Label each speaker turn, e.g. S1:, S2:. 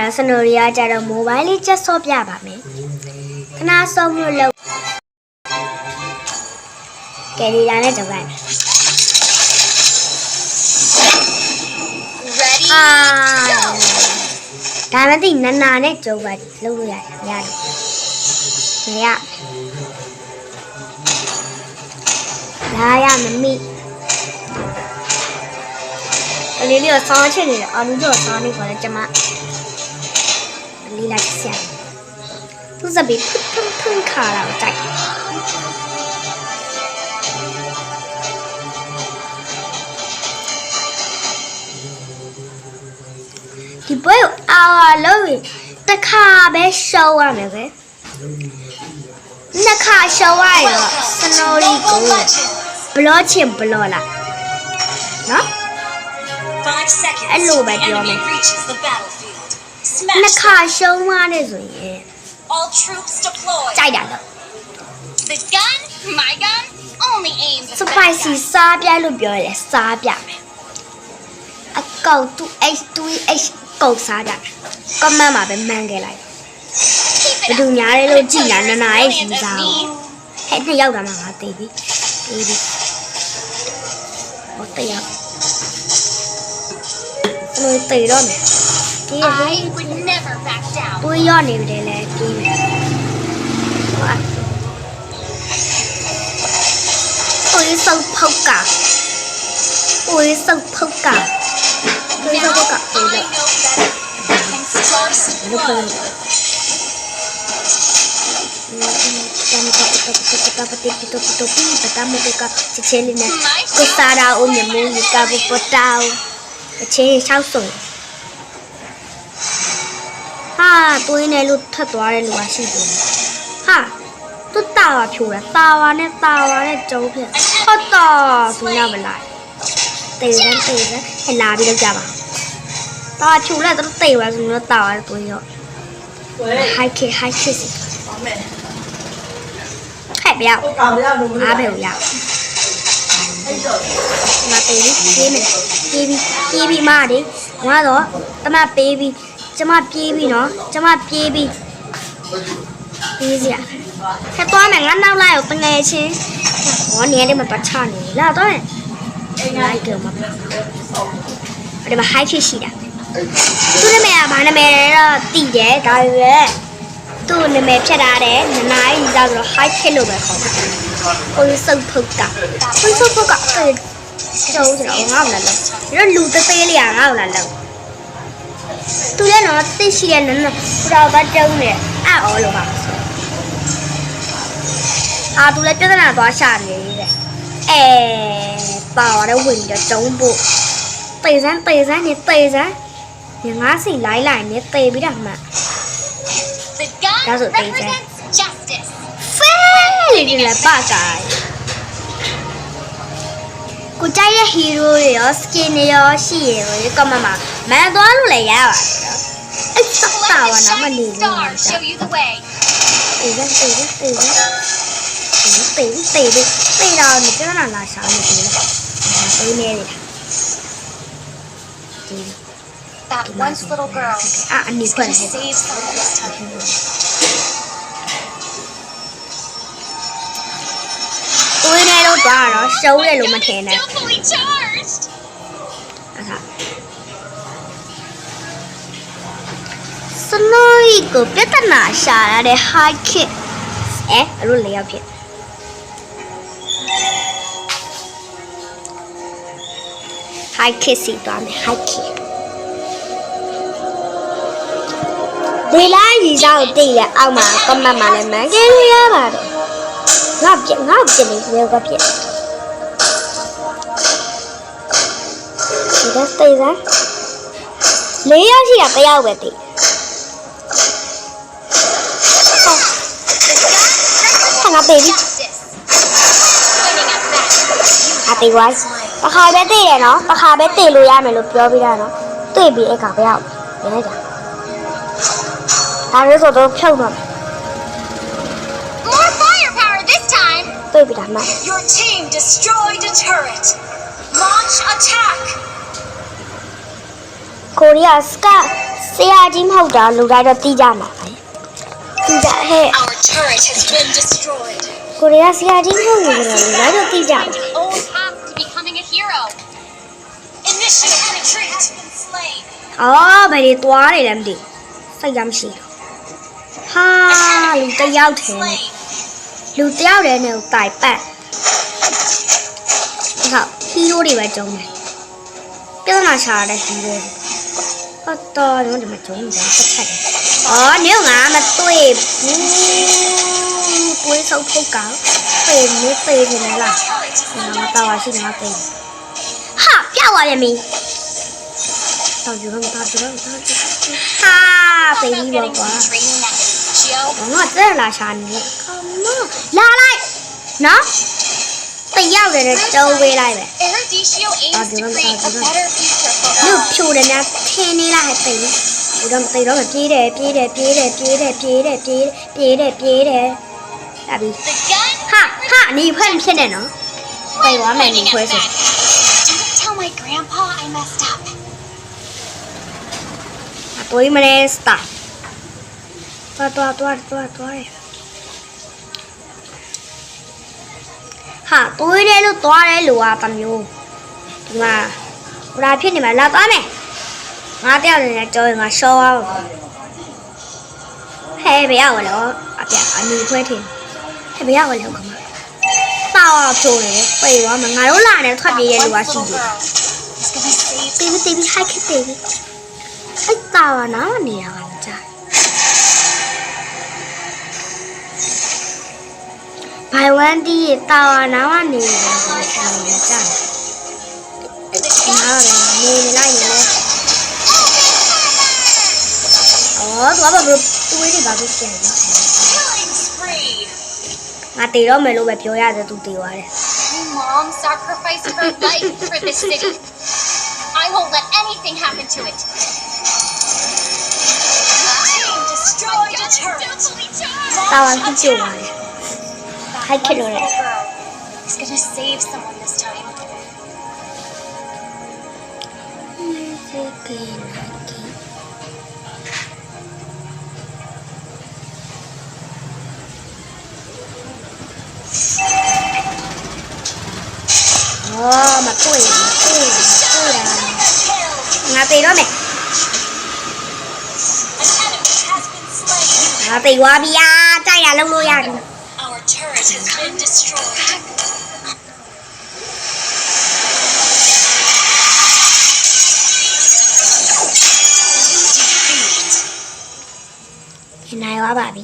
S1: တော့စနိုရီယာကြတော့ mobile လေးချက်ဆော့ပြပါမယ်ခဏဆုံးလို့လောက်ကယ်ရီလာနဲ့ကြောက်လိုက်ဒါမှသိနနာနဲ့ကြောက်ပါလုပ်လို့ရတယ်မရတယ်မရလာရမမိအလေးလေးဆောင်းချင်နေတယ်အလူကျော်ဆောင်းနေခေါ်တယ်ကျမလေးလိုက်ဆက်သူစပီဖုန်ခါလာကြိုက်ဒီပွဲကိုအာလို့တစ်ခါပဲရှောက်ရမယ်ပဲနှစ်ခါရှောက်ရရောစနိုရီကိုဘလော့ချင်ဘလော့လာနော်အဲ့လိုပဲပြောမယ်နှစ်ခါရှုံးသွားတယ်ဆိုရင်ကြိုက်တာလို့ spicy စားပြလို့ပြောရတယ်စားပြမယ်အကောက် 2h ကောက်စားကြတယ် comment မှာပဲမှန်းခဲ့လိုက်ဘယ်သူများလဲလို့ကြည်လာနာရဲ့စီစားဟဲ့နှစ်ယောက်တာမှငါသိပြီဟောတရားလို့တေတော့မယ်ဒီတွေးရနေတယ်လေဒီโอ้ยစုပ်ဖောက်ကโอ้ยစုပ်ဖောက်ကโอ้ยစုပ်ဖောက်ကတေတော့လို့ပြောတယ်ချေလင်းနဲ့ကိုစားတာဦးမြမူကဘပတောင်းအချင်းရှောက်ဆုံးဟာတွေးနေလို့ထပ်သွားတဲ့လူကရှိတယ်ဟာသူတာဝါဖြိုးတာတာဝါနဲ့ကျုံးဖြစ်ဟုတ်တော့သူနောက်မလာတေးတယ်ဟဲ့လာပြီးတော့ကြပါတာဖြိုးလိုက်တော့တေးပါဆိုတော့တာဝါတွေးရောဟိုက်ခေစီဟဲ့ပြောအားပဲရမတေးပြေးမယ်ပြေးပြီးမာတယ်ငါတော့တမပေးပြီးကျမပြေးပြီးနော်ကျမပြေးပြီးပြေးစရာဟဲ့သွားမယ်ငါနောက်လိုက်တော့တငယ်ချင်းဟောနေရာလေးမှာပတ်ချနေလာတော့လိုက်ကြမှာအဲ့ဒါ high ဖြစ်ရှိတာသူနာမည်ကဘာနာမည်တော့တည်တယ်ဒါပေမဲ့သူ့နာမည်ဖြတ်ထားတယ်နနားကြီးစားဆိုတော့ high ဖြစ်လို့ပဲခေါ်တယ်ဟိုစုပ်ဖုတ်ကကျုံးဆိုတော့ငါ့ကိုလာလို့ပြီးတော့လူသေးလေးကငါ့ကိုလာလို့သူလည်းတော့သိရှိတဲ့နန်းတော့ဘာတုံးနေအော်လို့ပါသူလည်းပြဿနာသွားရှာနေတယ်ပါတော့ဝင်တော့ကျုံးဖို့တေးစမ်းနေငါးစီလိုက်နေတေးပြီးတော့မှဒါဆိုတေးစမ်းဖဲလေးဒီလည်းပါကိုင်ကိုကြိုက်တဲ့ hero တွေရော skin တွေရောရှိရယ်ကို comment မှာမန်သွားလို့လည်းရပါတယ်နော်အဲ့စက်တာဝနာမနေဘူးတေးတော့နေပြဿနာလာရှာနေတယ်တေးနေတယ်
S2: That once little girl
S1: is going
S2: to save someone this time.
S1: တွေးနေလို့သွားတော့ရှုံးတယ်လို့မထင်နဲ့
S2: Fully charged.
S1: စနိုရီကိုပြဿနာရှာရတဲ့ high kick အဲ့လိုလေရောက်ဖြစ်high kick စီသွားမယ် high kick ဒီလိုက်ကြီးစားကိုတိရအောက်မှာ comment မှာလည်းမှန်ခဲ့လို့ရပါတယ်ငါပြနေရေကပြဒီတော့တေးစားလေးယောက်ရှိတာတယောက်ပဲတိငါတေးပြီတေးဝိုင်းတစ်ခါပဲတေးရနော်တစ်ခါပဲတေးလို့ရမယ်လို့ပြောပြီးတာနော်တေးပြီးအခါပဲရောက်နေလိုက်တာဒါလို့ဆိုတော့ဖြုတ်တော့
S2: More firepower this time.
S1: တွေ့ပြီဒါမှ
S2: Your team destroyed a turret. Launch attack.
S1: ကိုရီးယားစ ဆရာကြီးမဟုတ်တာလူတိုင်းတော့သိကြမှာပဲသိကြဟဲ့
S2: Our turret has been destroyed.
S1: ကိုရီးယားဆရာကြီးမဟုတ်ဘူးလို့လူတိုင်းတော့သိကြမှာ
S2: The old path to becoming a hero. Initiate retreat has been slain.
S1: အော်ဘယ်တွေသွားနေလဲမသိစိတ်ရမရှိဟာလူတစ်ယောက်ထဲနဲ့လူတစ်ယောက်တည်းနဲ့တိုင်ပတ်ဟုတ်ဟီးရိုးတွေပဲကြုံတယ်ပြဿနာရှာတဲ့ဟီးရိုးဟုတ်တော့ဒီမှာကြုံကြတစ်ချက်တယ်အော်နေငါမတွေ့ဘူးတွေးစုပ်ထုတ်ကောင်ပေနေပေနေလားငါတော့ရှိနေပေဟာပြောက်သွားပြန်ပြီတော့ယူတော့ဟာပေပြီးတော့ကွာ
S2: Training now. Geo,
S1: ငါတက်လာရှာနေခမလာလိုက်နော်တယောက်တည်းတုံးပေးလိုက်ပဲ
S2: Eruditio aims to create a better future for
S1: လူ
S2: all.
S1: ဖြူတယ်များထင်းနေလားဟဲ့ပေဘူးတော့တေတော့ပြေးတယ်ပြေးတယ်ပြေးတယ်ပြေးတယ်ပြေးတယ်ပြေးပြေးတယ်ပြေးတယ်ဒါပြီး
S2: The gun
S1: ဟာနေဖွင့်ဖြစ်နေနော်ပေသွားမယ်နေ
S2: pointing
S1: ခွဲ
S2: at
S1: ဆို
S2: that. Don't tell my grandpa I messed up.
S1: အတွေးမလဲစတာသွားဟာတွေးတယ်လို့သွားတယ်လို့อ่ะတမျိုးဒီမှာဘရာဖြစ်နေမှာလာသွားမယ်ငါတယောက်နေကြောရင်ငါရှော့သွားပါဟဲ့ဘယ်ရောက်လဲအပြအနီခွဲထင်ဟဲ့ဘယ်ရောက်လဲခမတောက်ဖြိုးနေပေသွားမှာငါတို့လာနေထွက်ပြေးရလူက
S2: Once
S1: ရှိ
S2: little
S1: တယ်
S2: girl is gonna save
S1: တေးတေးဟိုက်ခက်တေးအဲ့တာဝနာနေရတာကြာဘိုင်ဝမ်ဒီတာဝနာကနေတယ်ဆိုတော့ကြာနားလည်းနေလိုက်နေလဲအော်တော့ဘာလို့တွေးနေပါဘူးကျန်
S2: killing spree.
S1: ငါတေတော့မယ်လို့ပဲပြောရတယ်သူတေသွားတယ်
S2: My mom sacrificed her life for this city. I won't let anything happen to it. Team destroyed a turret.
S1: တာဝကကျိုးသွားတယ်
S2: That
S1: Hi, kiddo.
S2: one little girl is gonna save someone this time.
S1: အော်မတွေ့တာငါတေတော့မယ်
S2: An enemy has been slain.
S1: ငါတေသွားပြီတိုက်ရလုံးလို့ရတယ်
S2: Our turret has been destroyed.
S1: နိုင်သွားပါပြီ